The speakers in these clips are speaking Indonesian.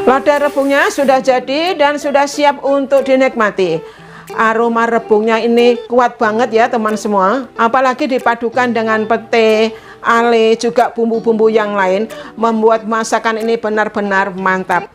Lodeh rebungnya sudah jadi dan sudah siap untuk dinikmati. Aroma rebungnya ini kuat banget ya teman semua. Apalagi dipadukan dengan pete, ale, juga bumbu-bumbu yang lain, membuat masakan ini benar-benar mantap.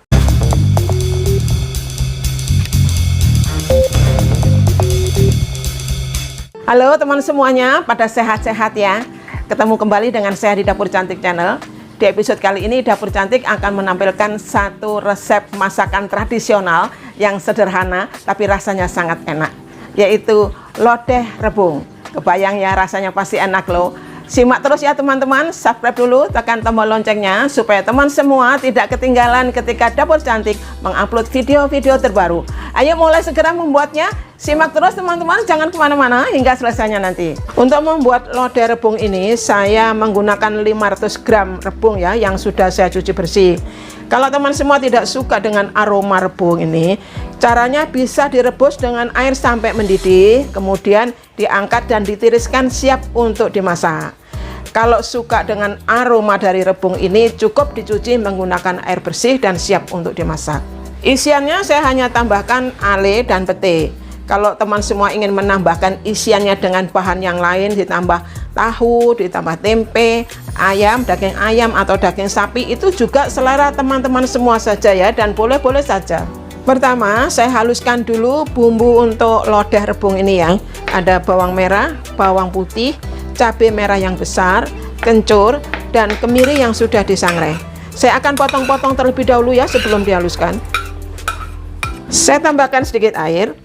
Halo teman semuanya, pada sehat-sehat ya. Ketemu kembali dengan saya di Dapur Cantik Channel. Di episode kali ini Dapur Cantik akan menampilkan satu resep masakan tradisional yang sederhana tapi rasanya sangat enak, yaitu lodeh rebung. Kebayang ya, rasanya pasti enak loh. Simak terus ya teman-teman, subscribe dulu, tekan tombol loncengnya supaya teman semua tidak ketinggalan ketika Dapur Cantik mengupload video-video terbaru. Ayo mulai segera membuatnya. Simak terus teman-teman, jangan kemana-mana hingga selesainya nanti. Untuk membuat lodeh rebung ini saya menggunakan 500 gram rebung ya, yang sudah saya cuci bersih. Kalau teman semua tidak suka dengan aroma rebung ini, caranya bisa direbus dengan air sampai mendidih, kemudian diangkat dan ditiriskan siap untuk dimasak. Kalau suka dengan aroma dari rebung ini, cukup dicuci menggunakan air bersih dan siap untuk dimasak. Isiannya saya hanya tambahkan ale dan pete. Kalau teman semua ingin menambahkan isiannya dengan bahan yang lain, ditambah tahu, ditambah tempe, ayam, daging ayam atau daging sapi, itu juga selera teman-teman semua saja ya, dan boleh-boleh saja. Pertama, saya haluskan dulu bumbu untuk lodeh rebung ini ya. Ada bawang merah, bawang putih, cabai merah yang besar, kencur, dan kemiri yang sudah disangrai. Saya akan potong-potong terlebih dahulu ya sebelum dihaluskan. Saya tambahkan sedikit air.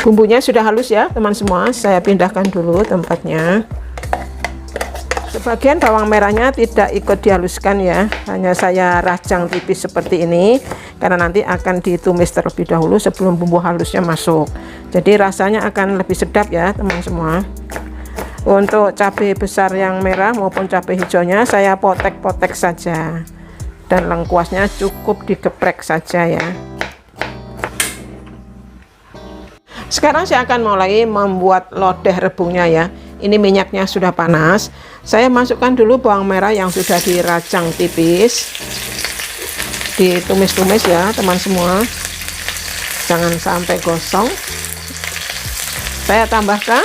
Bumbunya sudah halus ya teman semua, saya pindahkan dulu tempatnya. Sebagian bawang merahnya tidak ikut dihaluskan ya, hanya saya rajang tipis seperti ini karena nanti akan ditumis terlebih dahulu sebelum bumbu halusnya masuk. Jadi rasanya akan lebih sedap ya teman semua. Untuk cabai besar yang merah maupun cabai hijaunya saya potek-potek saja, dan lengkuasnya cukup digeprek saja ya. Sekarang saya akan mulai membuat lodeh rebungnya ya. Ini minyaknya sudah panas. Saya masukkan dulu bawang merah yang sudah dirajang tipis. Ditumis-tumis ya teman semua, jangan sampai gosong. Saya tambahkan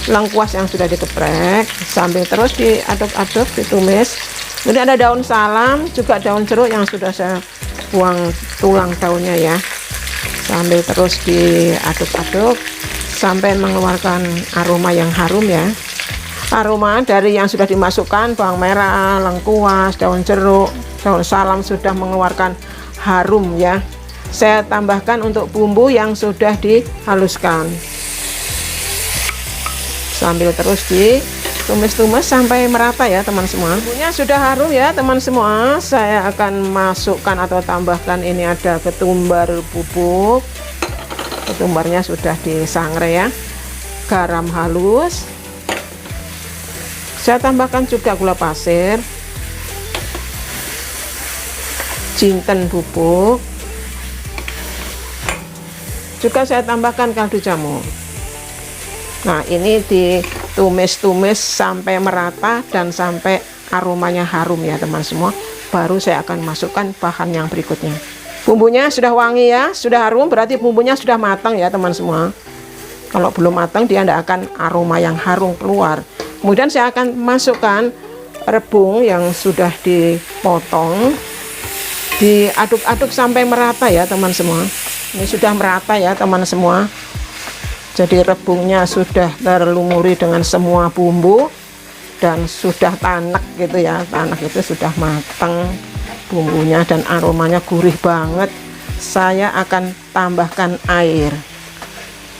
lengkuas yang sudah digeprek, sambil terus diaduk-aduk, ditumis. Kemudian ada daun salam, juga daun jeruk yang sudah saya buang tulang daunnya ya. Sambil terus diaduk-aduk sampai mengeluarkan aroma yang harum ya. Aroma dari yang sudah dimasukkan bawang merah, lengkuas, daun jeruk, daun salam sudah mengeluarkan harum ya. Saya tambahkan untuk bumbu yang sudah dihaluskan. Sambil terus ditumis-tumis sampai merata ya teman semua. Bumbunya sudah harum ya teman semua. Saya akan masukkan atau tambahkan, ini ada ketumbar bubuk. Ketumbarnya sudah disangrai ya. Garam halus. Saya tambahkan juga gula pasir, jinten bubuk. Juga saya tambahkan kaldu jamur. Nah, ini ditumis-tumis sampai merata dan sampai aromanya harum ya teman semua. Baru saya akan masukkan bahan yang berikutnya. Bumbunya sudah wangi ya, sudah harum, berarti bumbunya sudah matang ya teman semua. Kalau belum matang dia tidak akan aroma yang harum keluar. Kemudian saya akan masukkan rebung yang sudah dipotong. Diaduk-aduk sampai merata ya teman semua. Ini sudah merata ya teman semua. Jadi rebungnya sudah terlumuri dengan semua bumbu dan sudah tanek gitu ya. Tanek itu sudah matang bumbunya dan aromanya gurih banget. Saya akan tambahkan air.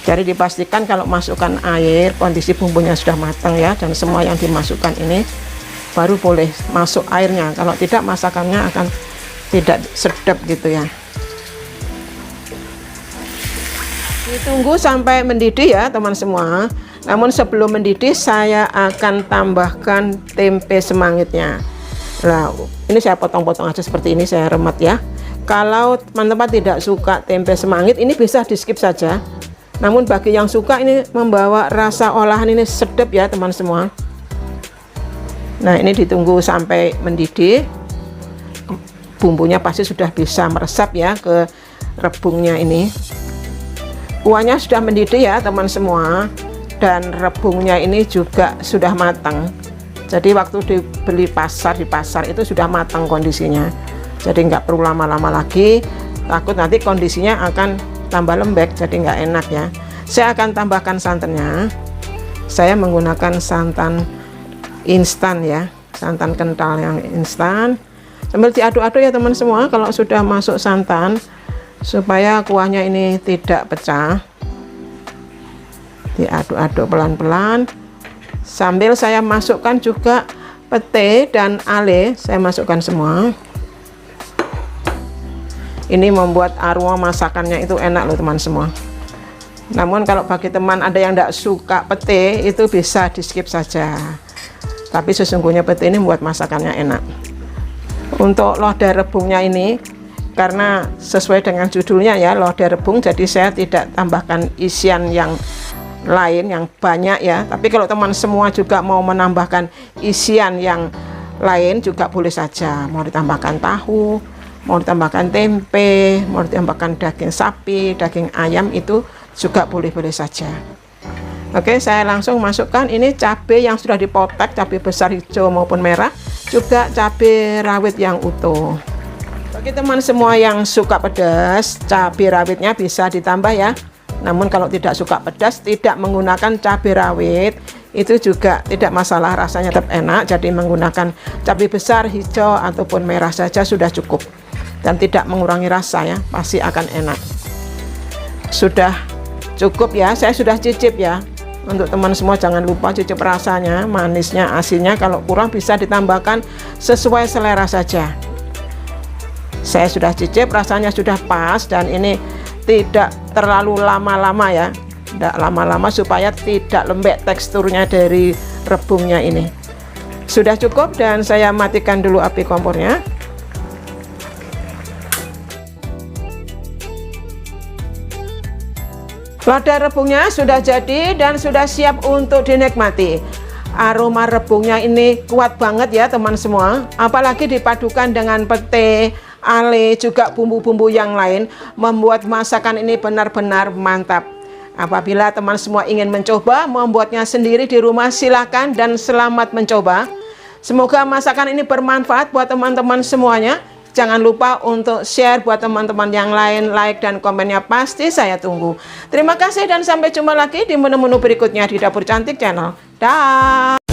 Jadi dipastikan kalau masukkan air, kondisi bumbunya sudah matang ya, dan semua yang dimasukkan ini baru boleh masuk airnya. Kalau tidak, masakannya akan tidak sedap gitu ya. Ditunggu sampai mendidih ya teman semua. Namun sebelum mendidih saya akan tambahkan tempe semangitnya. Nah, ini saya potong-potong aja seperti ini, saya remet ya. Kalau teman-teman tidak suka tempe semangit, ini bisa di skip saja. Namun bagi yang suka, ini membawa rasa olahan ini sedap ya teman semua. Nah, ini ditunggu sampai mendidih. Bumbunya pasti sudah bisa meresap ya ke rebungnya ini. Kuahnya sudah mendidih ya teman semua, dan rebungnya ini juga sudah matang. Jadi waktu dibeli di pasar itu sudah matang kondisinya. Jadi nggak perlu lama-lama lagi, takut nanti kondisinya akan tambah lembek, jadi nggak enak ya. Saya akan tambahkan santannya. Saya menggunakan santan instan ya, santan kental yang instan. Sambil diaduk-aduk ya teman semua kalau sudah masuk santan, supaya kuahnya ini tidak pecah. Diaduk-aduk pelan-pelan. Sambil saya masukkan juga pete dan ale, saya masukkan semua. Ini membuat aroma masakannya itu enak loh teman semua. Namun kalau bagi teman ada yang tidak suka pete, itu bisa di skip saja. Tapi sesungguhnya pete ini membuat masakannya enak. Untuk lodeh rebungnya ini, karena sesuai dengan judulnya ya, lodeh rebung, jadi saya tidak tambahkan isian yang lain yang banyak ya. Tapi kalau teman semua juga mau menambahkan isian yang lain juga boleh saja. Mau ditambahkan tahu, mau ditambahkan tempe, mau ditambahkan daging sapi, daging ayam, itu juga boleh-boleh saja. Oke, saya langsung masukkan ini cabai yang sudah dipotek, cabai besar hijau maupun merah, juga cabai rawit yang utuh. Bagi teman semua yang suka pedas, cabai rawitnya bisa ditambah ya. Namun kalau tidak suka pedas, tidak menggunakan cabai rawit, itu juga tidak masalah, rasanya tetap enak. Jadi menggunakan cabai besar hijau ataupun merah saja sudah cukup, dan tidak mengurangi rasa ya, pasti akan enak. Sudah cukup ya, saya sudah cicip ya. Untuk teman semua jangan lupa cicip rasanya, manisnya, asinnya. Kalau kurang bisa ditambahkan sesuai selera saja. Saya sudah cicip, rasanya sudah pas, dan ini tidak terlalu lama-lama ya, tidak lama-lama supaya tidak lembek teksturnya dari rebungnya ini. Sudah cukup, dan saya matikan dulu api kompornya. Lodeh rebungnya sudah jadi dan sudah siap untuk dinikmati. Aroma rebungnya ini kuat banget ya teman semua, apalagi dipadukan dengan pete, ale, juga bumbu-bumbu yang lain, membuat masakan ini benar-benar mantap. Apabila teman semua ingin mencoba membuatnya sendiri di rumah, silakan dan selamat mencoba. Semoga masakan ini bermanfaat buat teman-teman semuanya. Jangan lupa untuk share buat teman-teman yang lain, like dan komennya pasti saya tunggu. Terima kasih dan sampai jumpa lagi di menu-menu berikutnya di Dapur Cantik Channel. Dah.